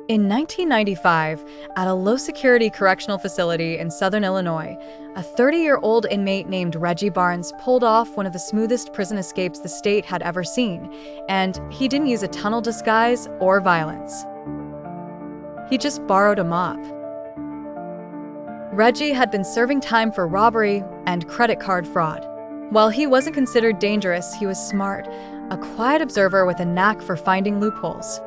In 1995, at a low-security correctional facility in southern Illinois, a 30-year-old inmate named Reggie Barnes pulled off one of the smoothest prison escapes the state had ever seen, and he didn't use a tunnel disguise or violence. He just borrowed a mop. Reggie had been serving time for robbery and credit card fraud. While he wasn't considered dangerous, he was smart, a quiet observer with a knack for finding loopholes.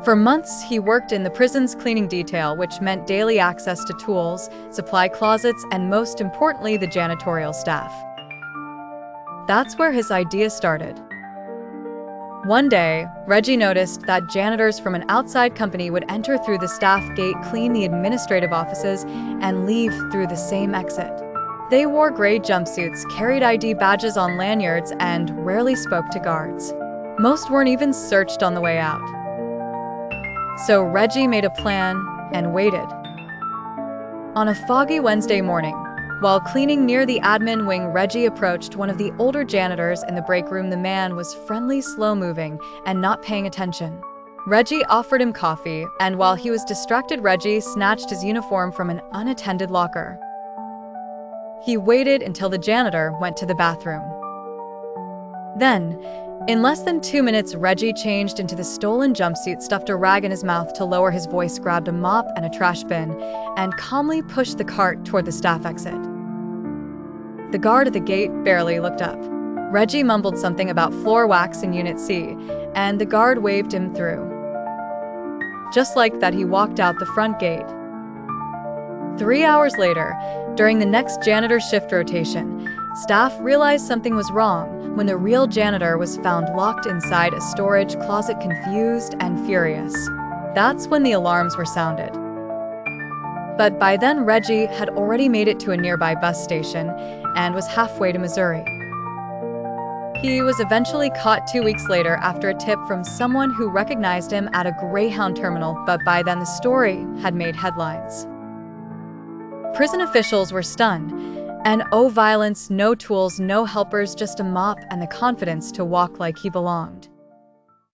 For months, he worked in the prison's cleaning detail, which meant daily access to tools, supply closets, and most importantly, the janitorial staff. That's where his idea started. One day, Reggie noticed that janitors from an outside company would enter through the staff gate, clean the administrative offices, and leave through the same exit. They wore gray jumpsuits, carried ID badges on lanyards, and rarely spoke to guards. Most weren't even searched on the way out. So Reggie made a plan and waited. On a foggy Wednesday morning, while cleaning near the admin wing, Reggie approached one of the older janitors in the break room. The man was friendly, slow-moving, and not paying attention. Reggie offered him coffee, and while he was distracted, Reggie snatched his uniform from an unattended locker. He waited until the janitor went to the bathroom. Then, in less than 2 minutes, Reggie changed into the stolen jumpsuit, stuffed a rag in his mouth to lower his voice, grabbed a mop and a trash bin, and calmly pushed the cart toward the staff exit. The guard at the gate barely looked up. Reggie mumbled something about floor wax in Unit C, and the guard waved him through. Just like that, he walked out the front gate. 3 hours later, during the next janitor shift rotation, staff realized something was wrong when the real janitor was found locked inside a storage closet, confused and furious. That's when the alarms were sounded. But by then, Reggie had already made it to a nearby bus station and was halfway to Missouri. He was eventually caught 2 weeks later after a tip from someone who recognized him at a Greyhound terminal, but by then the story had made headlines. Prison officials were stunned, and no violence, no tools, no helpers, just a mop and the confidence to walk like he belonged.